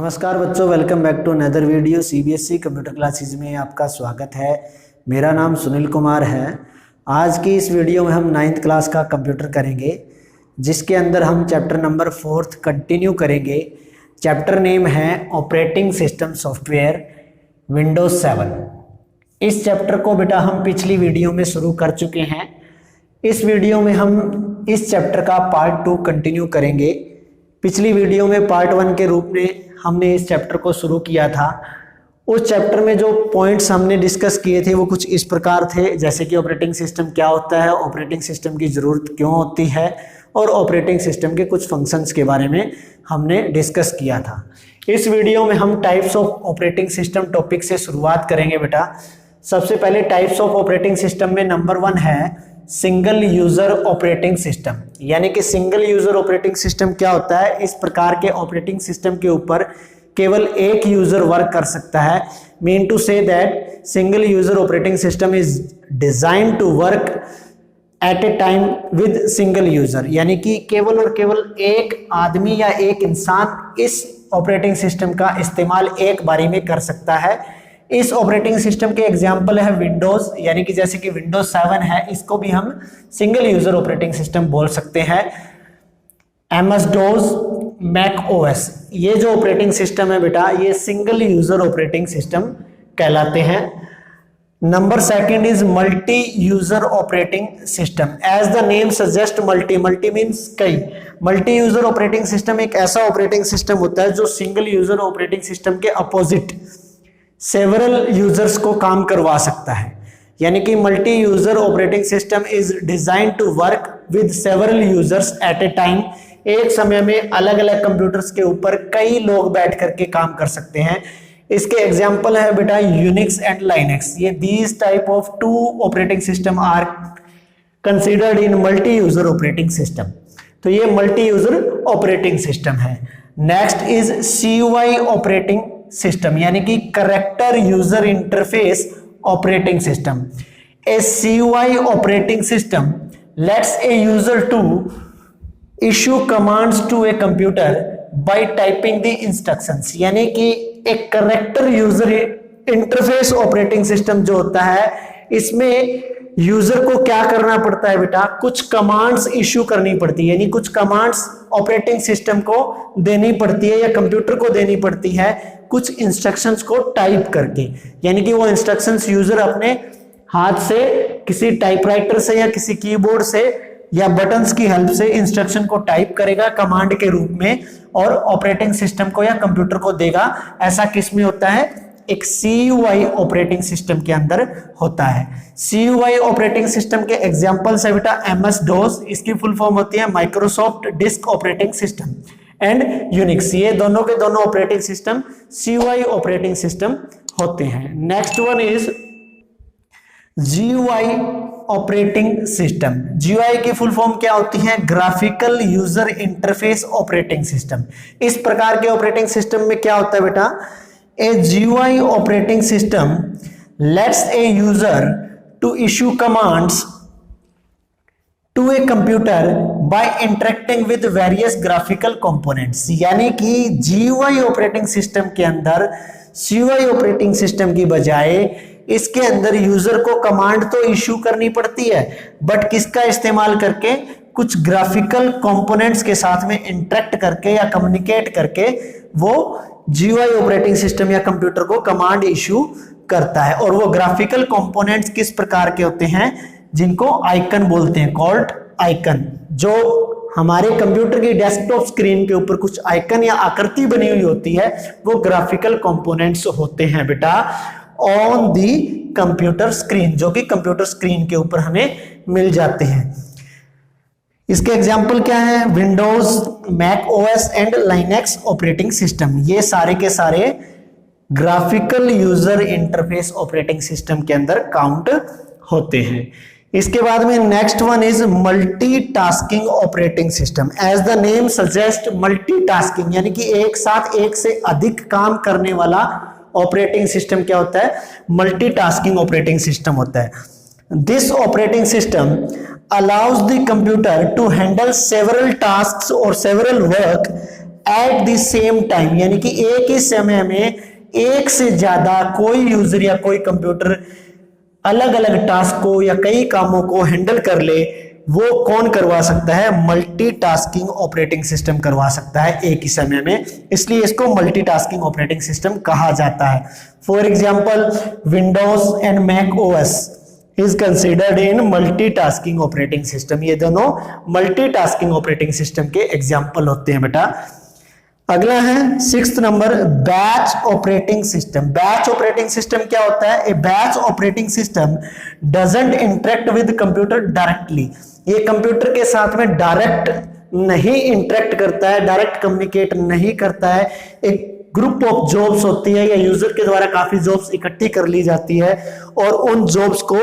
नमस्कार बच्चों, welcome back to another video. CBSE computer classes में आपका स्वागत है। मेरा नाम सुनील कुमार है। आज की इस वीडियो में हम 9th क्लास का कंप्यूटर करेंगे, जिसके अंदर हम चैप्टर नंबर 4 कंटिन्यू करेंगे। चैप्टर नेम है ऑपरेटिंग सिस्टम सॉफ्टवेयर विंडोज 7। इस चैप्टर को बेटा हम पिछली वीडियो में शुरू कर चुके हैं। इस वीडियो में हम इस चैप्टर का पार्ट 2 कंटिन्यू करेंगे। पिछली वीडियो में पार्ट 1 के रूप में हमने इस चैप्टर को शुरू किया था। उस चैप्टर में जो पॉइंट्स हमने डिस्कस किए थे वो कुछ इस प्रकार थे, जैसे कि ऑपरेटिंग सिस्टम क्या होता है, ऑपरेटिंग सिस्टम की ज़रूरत क्यों होती है, और ऑपरेटिंग सिस्टम के कुछ फंक्शंस के बारे में हमने डिस्कस किया था। इस वीडियो में हम types of operating system topic से शुरुआत करेंगे बेटा। सबसे पहले टाइप्स ऑफ ऑपरेटिंग सिस्टम में नंबर 1 है सिंगल यूजर ऑपरेटिंग सिस्टम। यानी कि सिंगल यूजर ऑपरेटिंग सिस्टम क्या होता है? इस प्रकार के ऑपरेटिंग सिस्टम के ऊपर केवल एक यूजर वर्क कर सकता है। Mean to say that single user operating system is design to work at a time with single user. यानी कि केवल और केवल एक आदमी या एक इंसान इस ऑपरेटिंग सिस्टम का इस्तेमाल एक बारी में कर सकता है। इस ऑपरेटिंग सिस्टम के एग्जाम्पल है विंडोज, यानी कि जैसे कि विंडोज 7 है, इसको भी हम सिंगल यूजर ऑपरेटिंग सिस्टम बोल सकते हैं। एमएस डोज, मैक ओएस, ये जो ऑपरेटिंग सिस्टम है बेटा, ये सिंगल यूजर ऑपरेटिंग सिस्टम कहलाते हैं। Number 2 is multi user operating system. As the name suggest, multi means कई। मल्टी यूजर ऑपरेटिंग सिस्टम एक ऐसा ऑपरेटिंग सिस्टम होता है जो सिंगल यूजर ऑपरेटिंग सिस्टम के अपोजिट सेवरल यूजर्स को काम करवा सकता है। यानी कि multi user operating system is design to work with several users at a time. एक समय में अलग अलग कंप्यूटर्स के ऊपर कई लोग बैठ करके काम कर सकते हैं। इसके एग्जांपल है बेटा यूनिक्स एंड लाइनेक्स। ये these type of 2 operating system are considered in multi user operating system. तो ये मल्टी यूजर ऑपरेटिंग सिस्टम है। Next is CUI operating system, यानी कि character user interface operating system. A CUI operating system lets a user to issue commands to a computer by typing the instructions. यानी कि एक character user interface operating system जो होता है, इसमें user को क्या करना पड़ता है बेटा? कुछ कमांड्स इशू करनी पड़ती है, यानी कुछ कमांड्स ऑपरेटिंग सिस्टम को देनी पड़ती है या कंप्यूटर को देनी पड़ती है, कुछ इंस्ट्रक्शंस को टाइप करके। यानी कि वो इंस्ट्रक्शंस यूजर अपने हाथ से, किसी टाइपराइटर से या किसी कीबोर्ड से या बटन्स की हेल्प से इंस्ट्रक्शन को टाइप करेगा कमांड के रूप में, और ऑपरेटिंग सिस्टम को या कंप्यूटर को देगा। ऐसा किस में होता है? एक CUI ऑपरेटिंग सिस्टम के अंदर होता है। CUI ऑपरेटिंग सिस्टम के एग्जांपल्स है बेटा MS DOS, इसकी फुल फॉर्म होती है Microsoft disk operating system, and Unix. ये दोनों के दोनों operating system CUI operating system होते हैं। Next one is GUI operating system. GUI की फुल फॉर्म क्या होती है? Graphical user interface operating system. इस प्रकार के ऑपरेटिंग सिस्टम में क्या होता है बेटा? A GUI operating system lets a user to issue commands to a computer by interacting with various graphical components। यानी कि GUI ऑपरेटिंग सिस्टम के अंदर CUI ऑपरेटिंग सिस्टम की बजाय इसके अंदर यूजर को कमांड तो इशू करनी पड़ती है, बट किसका इस्तेमाल करके? कुछ ग्राफिकल कंपोनेंट्स के साथ में इंटरेक्ट करके या कम्युनिकेट करके वो GUI ऑपरेटिंग सिस्टम या कंप्यूटर को कमांड इशू करता है। और वो ग्राफिकल कंपोनेंट्स किस प्रकार के होते हैं? जिनको आइकन बोलते हैं, कॉल्ड आइकन। जो हमारे कंप्यूटर की डेस्कटॉप स्क्रीन के ऊपर कुछ आइकन या आकृति बनी हुई होती है, वो ग्राफिकल कंपोनेंट्स होते हैं बेटा ऑन दी कंप्यूटर स्क्रीन, जो कि कंप्यूटर स्क्रीन के ऊपर हमें मिल जाते हैं। इसके एग्जाम्पल क्या है? Windows, Mac OS and Linux operating system. ये सारे के सारे graphical user interface operating system के अंदर काउंट होते हैं। इसके बाद में next one is multitasking operating system. As the name suggest, multitasking यानी कि एक साथ एक से अधिक काम करने वाला ऑपरेटिंग सिस्टम क्या होता है? मल्टीटास्किंग ऑपरेटिंग सिस्टम होता है। This operating system allows the computer to handle several tasks or several work at the same time, यानी कि एक ही समय में एक से ज्यादा कोई यूजर या कोई कंप्यूटर अलग अलग टास्क को या कई कामों को हैंडल कर ले, वो कौन करवा सकता है? मल्टीटास्किंग ऑपरेटिंग सिस्टम करवा सकता है एक ही समय में, इसलिए इसको मल्टीटास्किंग ऑपरेटिंग सिस्टम कहा जाता है। For example Windows and Mac OS is considered in multitasking operating system. ये दोनों मल्टीटास्किंग ऑपरेटिंग सिस्टम के एग्जाम्पल होते हैं बेटा। अगला है 6th नंबर, batch operating system. Batch operating system क्या होता है? A batch operating system doesn't interact with computer directly. ये कंप्यूटर के साथ में डायरेक्ट नहीं इंटरेक्ट करता है, डायरेक्ट कम्युनिकेट नहीं करता है। एक ग्रुप ऑफ जॉब्स होती है या यूजर के द्वारा काफी जॉब्स इकट्ठी कर ली जाती है और उन जॉब्स को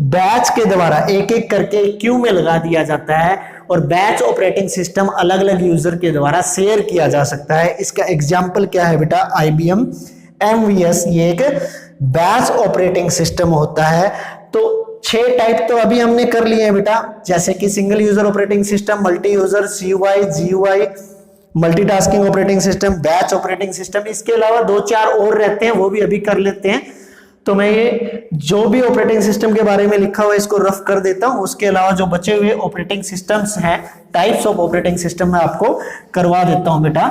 बैच के द्वारा एक एक करके क्यू में लगा दिया जाता है और बैच ऑपरेटिंग सिस्टम अलग अलग यूजर के द्वारा शेयर किया जा सकता है। इसका एग्जाम्पल क्या है बेटा? IBM MVS, ये एक बैच ऑपरेटिंग सिस्टम होता है। तो 6 टाइप तो अभी हमने कर लिए हैं बेटा, जैसे कि single user operating system, multi user, CUI, GUI, multitasking operating system, batch operating system. इसके अलावा 2-4 और रहते हैं, वो भी अभी कर लेते हैं। तो मैं ये जो भी ऑपरेटिंग सिस्टम के बारे में लिखा हुआ है इसको रफ कर देता हूं, उसके अलावा जो बचे हुए ऑपरेटिंग सिस्टम्स हैं, टाइप्स ऑफ ऑपरेटिंग सिस्टम, मैं आपको करवा देता हूं बेटा।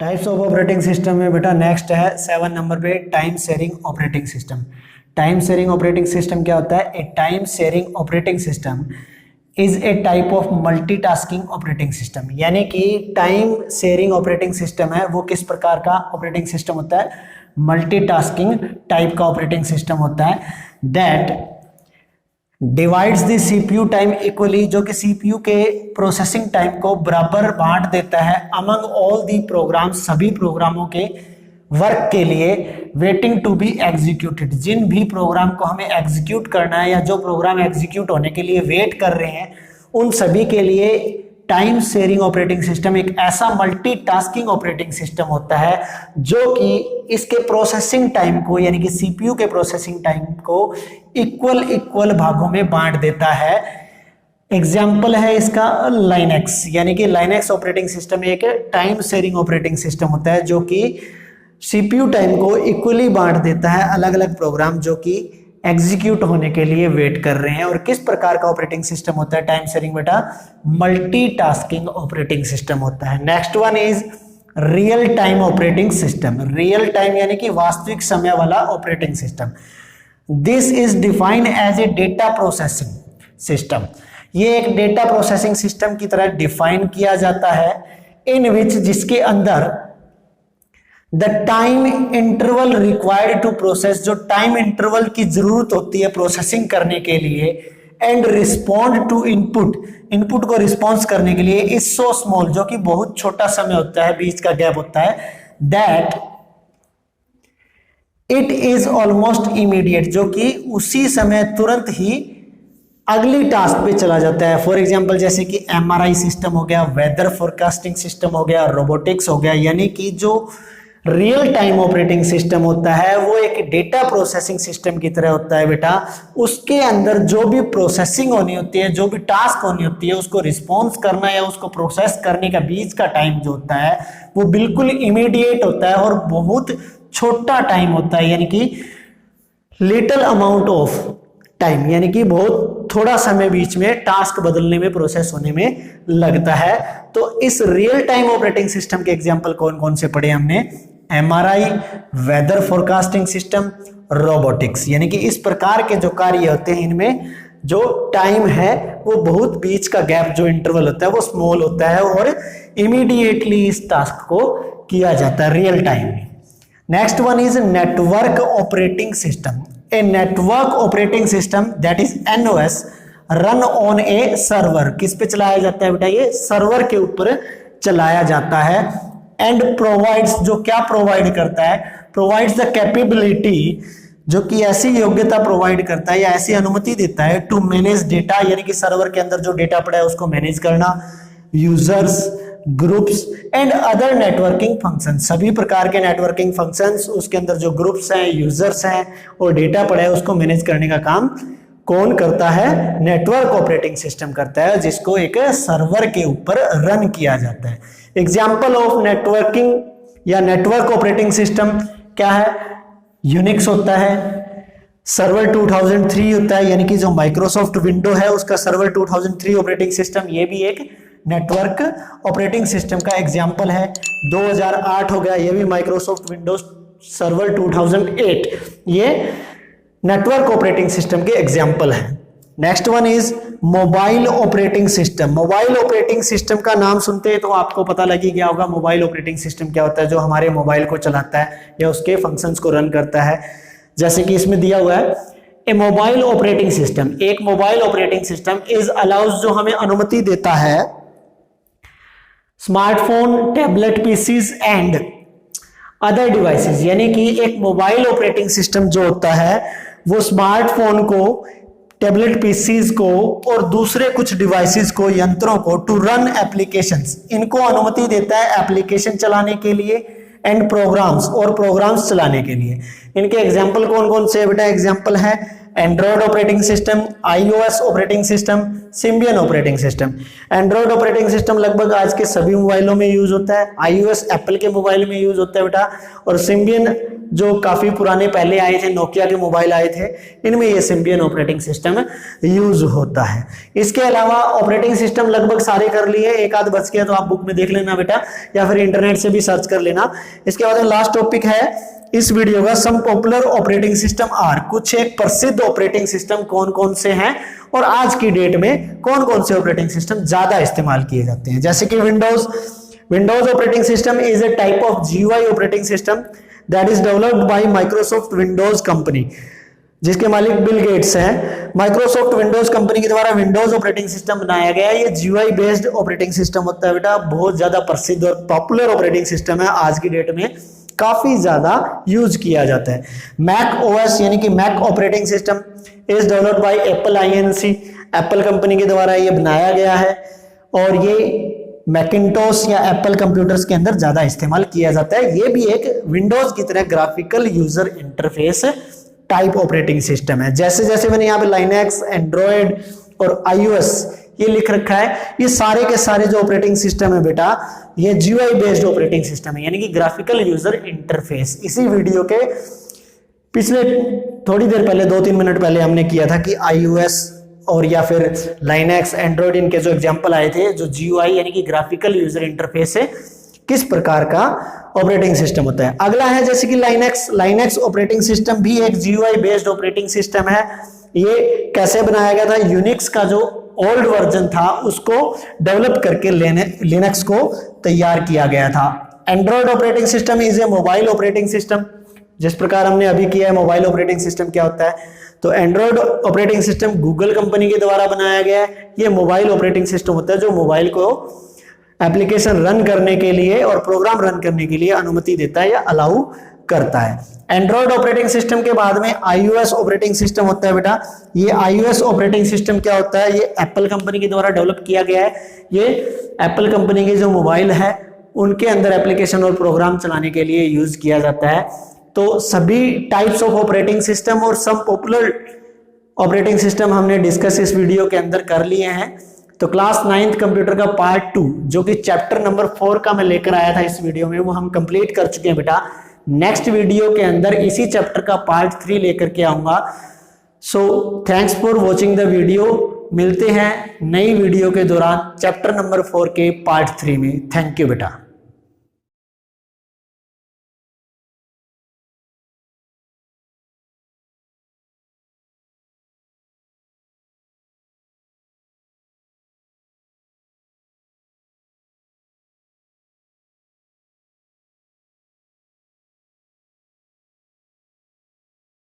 टाइप्स ऑफ ऑपरेटिंग सिस्टम में बेटा नेक्स्ट है 7 नंबर पे time sharing operating system. Time sharing operating system क्या होता है? ए time sharing operating system is a type of multitasking operating system. यानी कि टाइम शेयरिंग ऑपरेटिंग सिस्टम है वो किस प्रकार का ऑपरेटिंग सिस्टम होता है? मल्टीटास्किंग टाइप का ऑपरेटिंग सिस्टम होता है। That divides the CPU time equally, जो कि सीपीयू के प्रोसेसिंग टाइम को बराबर बांट देता है अमंग ऑल दी प्रोग्राम, सभी प्रोग्रामों के वर्क के लिए वेटिंग टू बी एग्जीक्यूटेड। जिन भी प्रोग्राम को हमें एग्जीक्यूट करना है या जो प्रोग्राम एग्जीक्यूट होने के लिए वेट कर रहे हैं, उन सभी के लिए टाइम शेयरिंग ऑपरेटिंग सिस्टम एक ऐसा मल्टीटास्किंग ऑपरेटिंग सिस्टम होता है जो कि इसके प्रोसेसिंग टाइम को, यानी कि सीपीयू के प्रोसेसिंग टाइम को इक्वल भागों में बांट देता है। एग्जाम्पल है इसका लाइनेक्स, यानी कि लाइनेक्स ऑपरेटिंग सिस्टम एक टाइम शेयरिंग ऑपरेटिंग सिस्टम होता है जो कि सीपीयू टाइम को इक्वली बांट देता है अलग अलग प्रोग्राम जो कि एग्जीक्यूट होने के लिए वेट कर रहे हैं। और किस प्रकार का ऑपरेटिंग सिस्टम होता है टाइम शेयरिंग बेटा? मल्टीटास्किंग ऑपरेटिंग सिस्टम होता है। Next one is real time operating system. Real time यानी कि वास्तविक समय वाला operating system. This is defined as a data processing system. ये एक डेटा प्रोसेसिंग सिस्टम की तरह डिफाइन किया जाता है, इन विच, जिसके अंदर the time interval required to process, जो टाइम इंटरवल की जरूरत होती है प्रोसेसिंग करने के लिए, and respond to input, input को रिस्पॉन्स करने के लिए, इज सो स्मॉल, जो कि बहुत छोटा समय होता है, बीच का गैप होता है, that it is almost immediate, जो कि उसी समय तुरंत ही अगली टास्क पे चला जाता है। फॉर एग्जांपल जैसे कि MRI सिस्टम हो गया, वेदर फोरकास्टिंग सिस्टम हो गया, रोबोटिक्स हो गया। यानी कि जो रियल टाइम ऑपरेटिंग सिस्टम होता है वो एक डेटा प्रोसेसिंग सिस्टम की तरह होता है बेटा। उसके अंदर जो भी प्रोसेसिंग होनी होती है, जो भी टास्क होनी होती है, उसको रिस्पॉन्स करना या उसको प्रोसेस करने का बीच का टाइम जो होता है वो बिल्कुल इमीडिएट होता है और बहुत छोटा टाइम होता है, यानी कि लिटिल अमाउंट ऑफ टाइम, यानी कि बहुत थोड़ा समय बीच में टास्क बदलने में, प्रोसेस होने में लगता है। तो इस रियल टाइम ऑपरेटिंग सिस्टम के एग्जांपल कौन कौन से पढ़े हमने? MRI, weather forecasting system, robotics. यानी कि इस प्रकार के जो कार्य होते हैं इनमें जो टाइम है वो बहुत बीच का गैप, जो इंटरवल होता है वो स्मॉल होता है और इमीडिएटली इस टास्क को किया जाता है रियल टाइम में। Next one is network operating system. A network operating system that is NOS run on A server. किस पे चलाया जाता है बेटा? ये सर्वर के ऊपर चलाया जाता है। एंड प्रोवाइड्स, जो क्या प्रोवाइड करता है? प्रोवाइड्स द कैपेबिलिटी, जो कि ऐसी योग्यता प्रोवाइड करता है या ऐसी अनुमति देता है टू मैनेज डेटा, यानी कि सर्वर के अंदर जो डेटा पड़ा है उसको मैनेज करना, users, groups and other networking function, सभी प्रकार के नेटवर्किंग फंक्शंस, उसके अंदर जो ग्रुप्स हैं, यूजर्स हैं और डेटा पड़ा है उसको मैनेज करने का काम कौन करता है? नेटवर्क ऑपरेटिंग सिस्टम करता है, जिसको एक सर्वर के ऊपर रन किया जाता है। एग्जाम्पल ऑफ नेटवर्किंग या नेटवर्क ऑपरेटिंग सिस्टम क्या है? यूनिक्स होता है, सर्वर 2003 होता है, यानी कि जो माइक्रोसॉफ्ट विंडो है उसका सर्वर 2003 ऑपरेटिंग सिस्टम, ये भी एक नेटवर्क ऑपरेटिंग सिस्टम का एग्जाम्पल है। 2008 हो गया, ये भी माइक्रोसॉफ्ट विंडोज सर्वर 2008, ये नेटवर्क ऑपरेटिंग सिस्टम के एग्जाम्पल है। Next one is mobile operating system. Mobile operating system का नाम सुनते हैं तो आपको पता लग ही गया होगा मोबाइल ऑपरेटिंग सिस्टम क्या होता है, जो हमारे मोबाइल को चलाता है या उसके फंक्शंस को रन करता है। जैसे कि इसमें दिया हुआ है ए मोबाइल ऑपरेटिंग सिस्टम, एक mobile operating system is allows, जो हमें अनुमति देता है smartphone, tablet, PCs and other devices, यानी कि एक मोबाइल ऑपरेटिंग सिस्टम जो होता है वो स्मार्टफोन को, टैबलेट पीसीज को और दूसरे कुछ डिवाइसेस को, यंत्रों को टू रन एप्लीकेशंस, इनको अनुमति देता है एप्लीकेशन चलाने के लिए एंड प्रोग्राम्स, और प्रोग्राम्स चलाने के लिए। इनके एग्जांपल कौन कौन से बेटा? एग्जांपल है Android operating system, iOS operating system, Symbian operating system. Android operating system लगभग आज के सभी मोबाइलों में यूज होता है, आईओएस एप्पल के मोबाइल में यूज होता है बेटा, और सिम्बियन जो काफी पुराने पहले आए थे, नोकिया के मोबाइल आए थे, इनमें ये सिम्बियन ऑपरेटिंग सिस्टम यूज होता है। इसके अलावा ऑपरेटिंग सिस्टम लगभग सारे कर लिए, एक आध बच गया तो आप बुक में देख लेना बेटा, या फिर इंटरनेट से भी सर्च कर लेना। इसके बाद लास्ट टॉपिक है इस वीडियो का, some popular operating system are, कुछ एक प्रसिद्ध ऑपरेटिंग सिस्टम कौन कौन से हैं और आज की डेट में कौन कौन से ऑपरेटिंग सिस्टम ज्यादा इस्तेमाल किए जाते हैं। जैसे कि Windows operating system is a type of GUI operating system that is developed bye Microsoft Windows company, जिसके मालिक बिल गेट्स हैं। माइक्रोसॉफ्ट विंडोज कंपनी के द्वारा विंडोज ऑपरेटिंग सिस्टम बनाया गया है। ये जीयूआई बेस्ड ऑपरेटिंग सिस्टम होता है बेटा, बहुत ज्यादा प्रसिद्ध और पॉपुलर ऑपरेटिंग सिस्टम है, आज की डेट में काफी ज्यादा यूज किया जाता है। मैक ओएस यानी कि Mac operating system is developed by Apple Inc, Apple company के द्वारा ये बनाया गया है और ये मैकिंटोश या एप्पल कंप्यूटर्स के अंदर ज्यादा इस्तेमाल किया जाता है। ये भी एक विंडोज की तरह graphical user interface type operating system है। जैसे जैसे मैंने यहाँ पे लाइनक्स, एंड्रॉयड और आईओएस ये लिख रखा है, ये सारे के सारे जो ऑपरेटिंग सिस्टम है बेटा, ये जीयूआई बेस्ड ऑपरेटिंग सिस्टम है, यानी कि ग्राफिकल यूजर इंटरफेस। इसी वीडियो के पिछले थोड़ी देर पहले, 2-3 मिनट पहले हमने किया था कि आईओएस और या फिर लाइनक्स, एंड्रॉयड, इनके जो एग्जांपल आए थे, जो जीयूआई यानी कि ग्राफिकल यूजर इंटरफेस है, किस प्रकार का ऑपरेटिंग सिस्टम होता है। अगला है जैसे कि लाइनक्स ऑपरेटिंग सिस्टम भी एक जीयूआई बेस्ड ऑपरेटिंग सिस्टम है। ये कैसे बनाया गया था? यूनिक्स का जो ओल्ड वर्जन था उसको डेवलप करके लिनक्स को तैयार किया गया था। Android operating system is a mobile operating system, जिस प्रकार हमने अभी किया है मोबाइल ऑपरेटिंग सिस्टम क्या होता है, तो Android operating system Google company के द्वारा बनाया गया है। ये मोबाइल ऑपरेटिंग सिस्टम होता है जो मोबाइल को एप्लीकेशन रन करने के लिए और प्रोग्राम रन करने के लिए अनुमति देता है या अलाउ करता है। एंड्रॉयड ऑपरेटिंग सिस्टम के बाद में आईओएस ऑपरेटिंग सिस्टम होता है बेटा। ये आईओएस ऑपरेटिंग सिस्टम क्या होता है? ये एप्पल कंपनी के द्वारा डेवलप किया गया है। ये एप्पल कंपनी के जो मोबाइल है उनके अंदर एप्लीकेशन और प्रोग्राम चलाने के लिए यूज किया जाता है। तो सभी टाइप्स ऑफ ऑपरेटिंग सिस्टम और सम पॉपुलर ऑपरेटिंग सिस्टम हमने डिस्कस इस वीडियो के अंदर कर लिए हैं। तो क्लास 9th कंप्यूटर का पार्ट 2 जो कि चैप्टर नंबर 4 का मैं लेकर आया था इस वीडियो में, वो हम कंप्लीट कर चुके हैं बेटा। नेक्स्ट वीडियो के अंदर इसी चैप्टर का पार्ट 3 लेकर के आऊंगा। So thanks for watching the video. मिलते हैं नई वीडियो के दौरान चैप्टर नंबर 4 के पार्ट 3 में। थैंक यू बेटा।